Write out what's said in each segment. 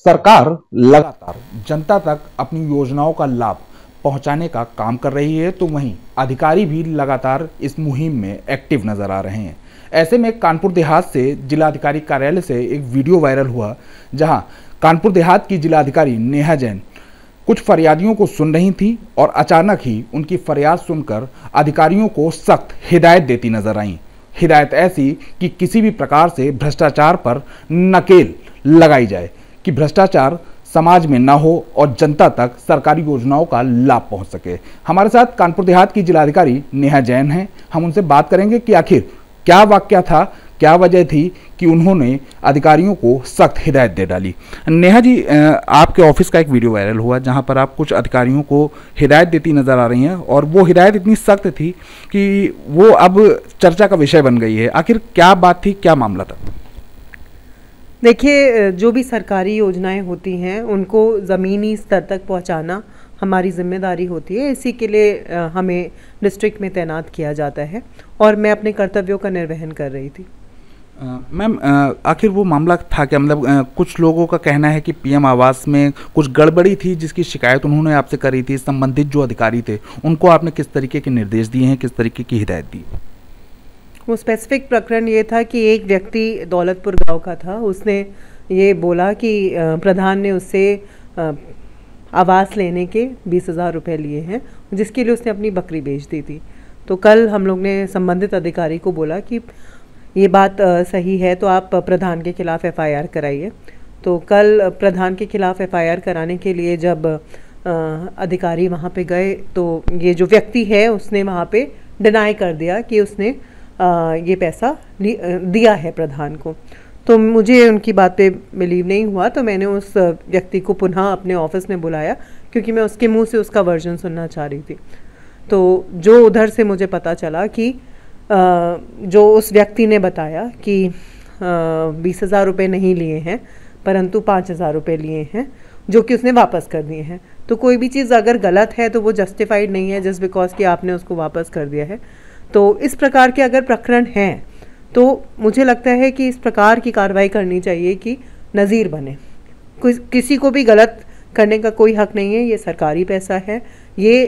सरकार लगातार जनता तक अपनी योजनाओं का लाभ पहुंचाने का काम कर रही है, तो वहीं अधिकारी भी लगातार इस मुहिम में एक्टिव नजर आ रहे हैं। ऐसे में कानपुर देहात से जिलाधिकारी कार्यालय से एक वीडियो वायरल हुआ, जहां कानपुर देहात की जिलाधिकारी नेहा जैन कुछ फरियादियों को सुन रही थी और अचानक ही उनकी फरियाद सुनकर अधिकारियों को सख्त हिदायत देती नजर आईं। हिदायत ऐसी कि किसी भी प्रकार से भ्रष्टाचार पर नकेल लगाई जाए, कि भ्रष्टाचार समाज में ना हो और जनता तक सरकारी योजनाओं का लाभ पहुंच सके। हमारे साथ कानपुर देहात की जिलाधिकारी नेहा जैन हैं। हम उनसे बात करेंगे कि आखिर क्या वाकया था, क्या वजह थी कि उन्होंने अधिकारियों को सख्त हिदायत दे डाली। नेहा जी, आपके ऑफिस का एक वीडियो वायरल हुआ जहां पर आप कुछ अधिकारियों को हिदायत देती नजर आ रही हैं, और वो हिदायत इतनी सख्त थी कि वो अब चर्चा का विषय बन गई है। आखिर क्या बात थी, क्या मामला था? देखिए, जो भी सरकारी योजनाएं होती हैं उनको ज़मीनी स्तर तक पहुंचाना हमारी जिम्मेदारी होती है। इसी के लिए हमें डिस्ट्रिक्ट में तैनात किया जाता है और मैं अपने कर्तव्यों का निर्वहन कर रही थी। मैम, आखिर वो मामला था क्या? मतलब कुछ लोगों का कहना है कि पीएम आवास में कुछ गड़बड़ी थी, जिसकी शिकायत उन्होंने आपसे करी थी। संबंधित जो अधिकारी थे उनको आपने किस तरीके के निर्देश दिए हैं, किस तरीके की हिदायत दी? वो स्पेसिफिक प्रकरण ये था कि एक व्यक्ति दौलतपुर गांव का था। उसने ये बोला कि प्रधान ने उससे आवास लेने के 20,000 रुपये लिए हैं, जिसके लिए उसने अपनी बकरी बेच दी थी। तो कल हम लोग ने संबंधित अधिकारी को बोला कि ये बात सही है, तो आप प्रधान के खिलाफ़ एफआईआर कराइए। तो कल प्रधान के खिलाफ़ एफआईआर कराने के लिए जब अधिकारी वहाँ पे गए, तो ये जो व्यक्ति है उसने वहाँ पे डिनाई कर दिया कि उसने ये पैसा दिया है प्रधान को। तो मुझे उनकी बात पे बिलीव नहीं हुआ, तो मैंने उस व्यक्ति को पुनः अपने ऑफिस में बुलाया, क्योंकि मैं उसके मुंह से उसका वर्जन सुनना चाह रही थी। तो जो उधर से मुझे पता चला कि जो उस व्यक्ति ने बताया कि 20,000 रुपये नहीं लिए हैं, परंतु 5,000 रुपये लिए हैं, जो कि उसने वापस कर दिए हैं। तो कोई भी चीज़ अगर गलत है तो वो जस्टिफाइड नहीं है जस्ट बिकॉज कि आपने उसको वापस कर दिया है। तो इस प्रकार के अगर प्रकरण हैं तो मुझे लगता है कि इस प्रकार की कार्रवाई करनी चाहिए कि नज़ीर बने। किसी को भी गलत करने का कोई हक नहीं है। ये सरकारी पैसा है। ये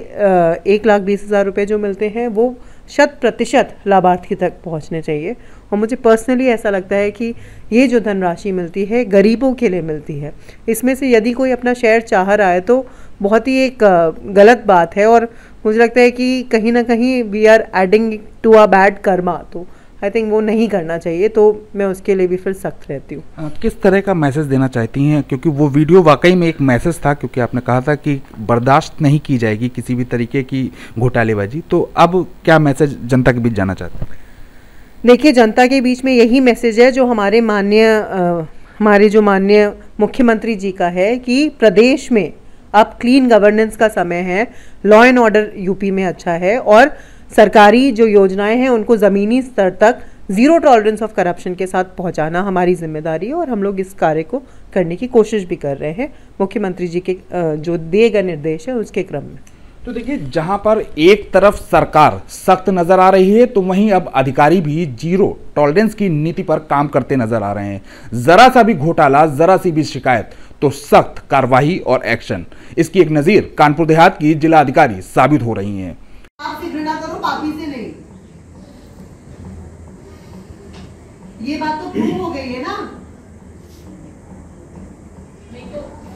1,20,000 रुपये जो मिलते हैं वो 100% लाभार्थी तक पहुंचने चाहिए। और मुझे पर्सनली ऐसा लगता है कि ये जो धनराशि मिलती है गरीबों के लिए मिलती है। इसमें से यदि कोई अपना शेयर चाह रहा है तो बहुत ही एक गलत बात है, और मुझे लगता है कि कहीं ना कहीं we are adding to a bad karma. तो आई थिंक वो नहीं करना चाहिए। तो मैं उसके लिए भी फिर सख्त रहती हूँ। किस तरह का मैसेज देना चाहती हैं? क्योंकि वो वीडियो वाकई में एक मैसेज था, क्योंकि आपने कहा था कि बर्दाश्त नहीं की जाएगी किसी भी तरीके की घोटालेबाजी। तो अब क्या मैसेज जनता के बीच जाना चाहते हैं? देखिए, जनता के बीच में यही मैसेज है जो हमारे माननीय मुख्यमंत्री जी का है कि प्रदेश में अब क्लीन गवर्नेंस का समय है। लॉ एंड ऑर्डर यूपी में अच्छा है, और सरकारी जो योजनाएं हैं उनको ज़मीनी स्तर तक ज़ीरो टॉलरेंस ऑफ करप्शन के साथ पहुंचाना हमारी जिम्मेदारी है, और हम लोग इस कार्य को करने की कोशिश भी कर रहे हैं मुख्यमंत्री जी के जो दिए गए निर्देश है उसके क्रम में। तो देखिए, जहां पर एक तरफ सरकार सख्त नजर आ रही है, तो वहीं अब अधिकारी भी जीरो टॉलरेंस की नीति पर काम करते नजर आ रहे हैं। जरा सा भी घोटाला, जरा सी भी शिकायत तो सख्त कार्रवाई और एक्शन। इसकी एक नजीर कानपुर देहात की जिला अधिकारी साबित हो रही हैं। आपसे घृणा करो, पापी से नहीं। ये बात तो प्रूव हो गई है ना।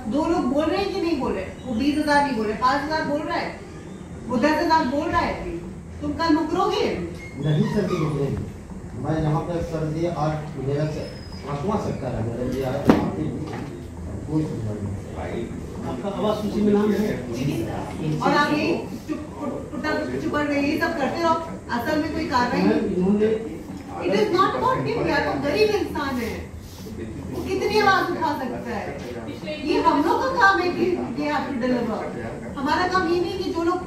दो लोग बोल रहे हैं कि नहीं बोल रहे? वो 20,000 नहीं बोल रहे, 5,000 बोल रहा है, वो 10,000 बोल रहा है। तुम कल मुकरोगे? नहीं सर, मैं यहाँ पे कर दिए और मेरा आत्मा सकता है आपका आवाज सूची में नाम है, और आप ये चुप कर गए, ये सब करते रहो। असल में कोई कार्रवाई नहीं। It is not about him, या तो गरीब इंसान है, वो कितनी आवाज उठा सकता है। ये हम लोग का काम है कि ये हैव टू डिलीवर। हमारा काम ये नहीं कि जो लोग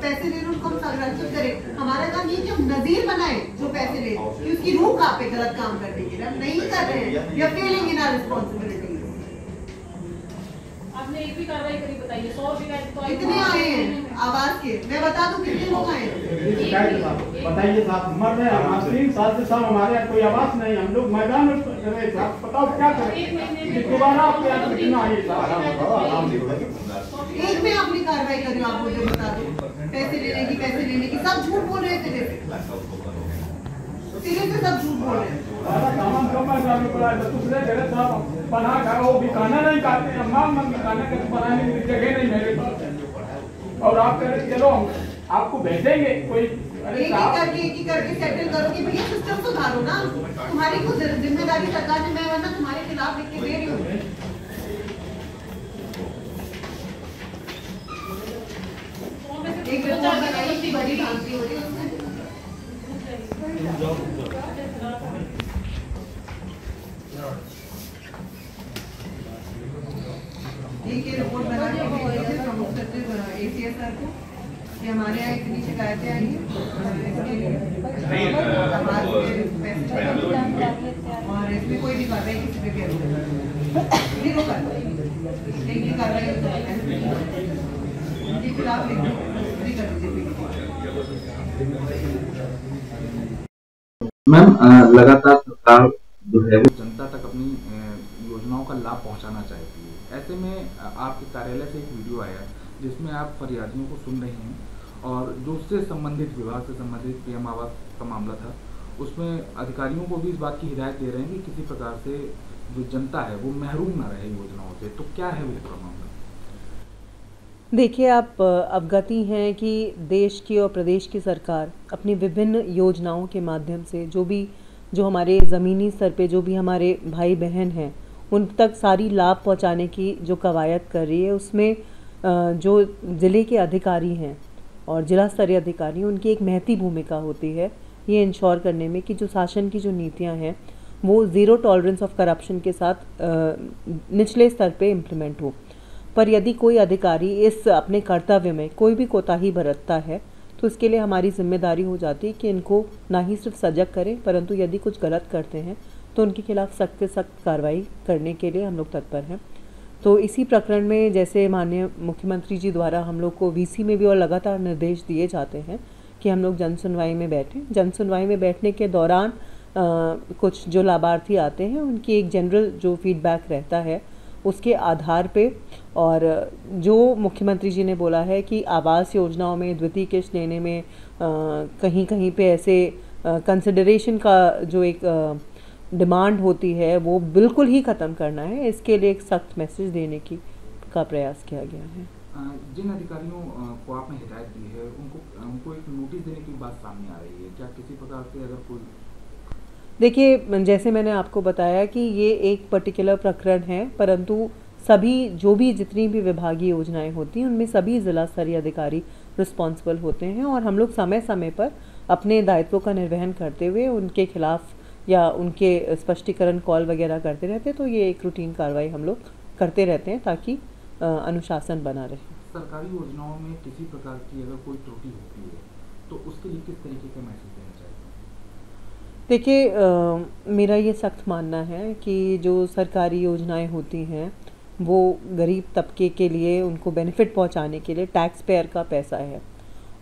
पैसे ले रहे हैं उनको हम संरक्षित करें। हमारा काम ये कि हम नजीर बनाए जो पैसे ले, कि उसकी रूह कांपे गलत काम करने के लिए। हम नहीं कर रहे हैं, we are failing in our responsibility. आपने एक भी कार्रवाई करी बताइए? 100 शिकायत तो कितने आए हैं आवाज के? मैं बता दूं कितने लोग आए हैं? बताइए साहब, मर रहे हैं 3 साल से साहब, हमारे यहाँ कोई आवाज नहीं। हम लोग मैदान में बताओ क्या करें, दोबारा आपके यहाँ लिखना है। एक में अपनी कार्रवाई कर रही हूँ, आप मुझे बता दो। पैसे लेने की सब झूठ बोल रहे थे, सिरे से सब झूठ बोल रहे हैं। सामान कम पड़ा है, दूसरे जगह साहब बना खा वो बिकाना नहीं खाते, मांग बिकाना के बनाने की जगह नहीं मेरे पास। और आप कह रहे चलो आपको भेजेंगे कोई, एक ही करके सेटल करो कि भैया सिस्टम सुधारो ना। तुम्हारी कुछ जिम्मेदारी सरकार ने, मैं वरना तुम्हारे खिलाफ लिख के दे रही हूँ। एक रिपोर्ट बनाई थी, बड़ी भ्रांति हो रही है उसमें। एक ये रिपोर्ट बना के भेजी थी प्रमुख सचिव ACS सर को कि हमारे यहाँ इतनी शिकायतें आई हैं और इसमें कोई भी कार्रवाई किसी पे भी जीरो कार्रवाई, एक भी कार्रवाई उनके खिलाफ लिख दो, कर दीजिए। मैम, लगातार सरकार जो है वो जनता तक अपनी योजनाओं का लाभ पहुंचाना चाहती है। ऐसे में आपके कार्यालय से एक वीडियो आया जिसमें आप फरियादियों को सुन रही हैं और जो उससे संबंधित विभाग से संबंधित PM आवास का मामला था, उसमें अधिकारियों को भी इस बात की हिदायत दे रहे हैं कि किसी प्रकार से जो जनता है वो महरूम ना रहे योजनाओं से। तो क्या है वो पूरा मामला? देखिए, आप अवगति हैं कि देश की और प्रदेश की सरकार अपनी विभिन्न योजनाओं के माध्यम से जो हमारे ज़मीनी स्तर पे जो भी हमारे भाई बहन हैं उन तक सारी लाभ पहुंचाने की जो कवायद कर रही है, उसमें जो ज़िले के अधिकारी हैं और जिला स्तरीय अधिकारी, उनकी एक महती भूमिका होती है ये इंश्योर करने में कि जो शासन की जो नीतियाँ हैं वो ज़ीरो टॉलरेंस ऑफ करप्शन के साथ निचले स्तर पे इम्प्लीमेंट हो। पर यदि कोई अधिकारी इस अपने कर्तव्य में कोई भी कोताही बरतता है तो इसके लिए हमारी जिम्मेदारी हो जाती है कि इनको ना ही सिर्फ सजग करें, परंतु यदि कुछ गलत करते हैं तो उनके खिलाफ सख्त से सख्त कार्रवाई करने के लिए हम लोग तत्पर हैं। तो इसी प्रकरण में जैसे माननीय मुख्यमंत्री जी द्वारा हम लोग को VC में भी और लगातार निर्देश दिए जाते हैं कि हम लोग जन सुनवाई में बैठें। जन सुनवाई में बैठने के दौरान कुछ जो लाभार्थी आते हैं उनकी एक जनरल जो फीडबैक रहता है उसके आधार पे, और जो मुख्यमंत्री जी ने बोला है कि आवास योजनाओं में द्वितीय किस्त लेने में कहीं कहीं पे ऐसे कंसिडरेशन का जो एक डिमांड होती है वो बिल्कुल ही ख़त्म करना है। इसके लिए एक सख्त मैसेज देने का प्रयास किया गया है। जिन अधिकारियों को आपने हिदायत दी है उनको एक नोटिस देने की बात सामने आ रही है, क्या किसी प्रकार से अगर कोई? देखिए, जैसे मैंने आपको बताया कि ये एक पर्टिकुलर प्रकरण है, परंतु सभी जो भी जितनी भी विभागीय योजनाएं होती हैं उनमें सभी जिला स्तरीय अधिकारी रिस्पॉन्सिबल होते हैं और हम लोग समय समय पर अपने दायित्वों का निर्वहन करते हुए उनके खिलाफ या उनके स्पष्टीकरण कॉल वगैरह करते रहते हैं। तो ये एक रूटीन कार्रवाई हम लोग करते रहते हैं ताकि अनुशासन बना रहे। सरकारी योजनाओं में किसी प्रकार की अगर कोई त्रुटि होती है तो उसके लिए किस तरीके का मैसेज देना चाहिए? देखिए, मेरा ये सख्त मानना है कि जो सरकारी योजनाएं होती हैं वो गरीब तबके के लिए उनको बेनिफिट पहुंचाने के लिए टैक्स पेयर का पैसा है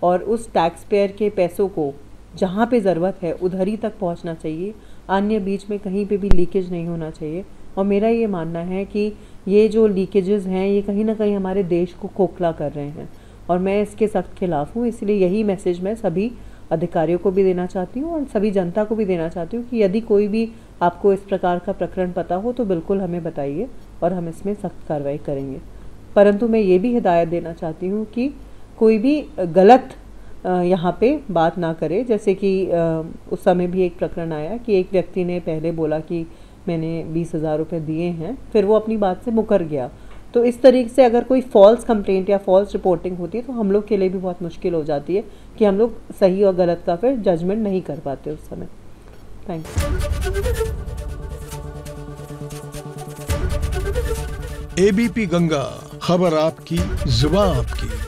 और उस टैक्स पेयर के पैसों को जहाँ पे ज़रूरत है उधर ही तक पहुंचना चाहिए, अन्य बीच में कहीं पे भी लीकेज नहीं होना चाहिए। और मेरा ये मानना है कि ये जो लीकेजेस हैं ये कहीं ना कहीं हमारे देश को खोखला कर रहे हैं और मैं इसके सख्त खिलाफ़ हूँ। इसलिए यही मैसेज मैं सभी अधिकारियों को भी देना चाहती हूँ और सभी जनता को भी देना चाहती हूँ कि यदि कोई भी आपको इस प्रकार का प्रकरण पता हो तो बिल्कुल हमें बताइए और हम इसमें सख्त कार्रवाई करेंगे। परंतु मैं ये भी हिदायत देना चाहती हूँ कि कोई भी गलत यहाँ पे बात ना करे। जैसे कि उस समय भी एक प्रकरण आया कि एक व्यक्ति ने पहले बोला कि मैंने 20,000 रुपये दिए हैं, फिर वो अपनी बात से मुकर गया। तो इस तरीके से अगर कोई फॉल्स कंप्लेंट या फॉल्स रिपोर्टिंग होती है तो हम लोग के लिए भी बहुत मुश्किल हो जाती है कि हम लोग सही और गलत का फिर जजमेंट नहीं कर पाते उस समय। Thank you. ABP गंगा, खबर आपकी, जुबान आपकी।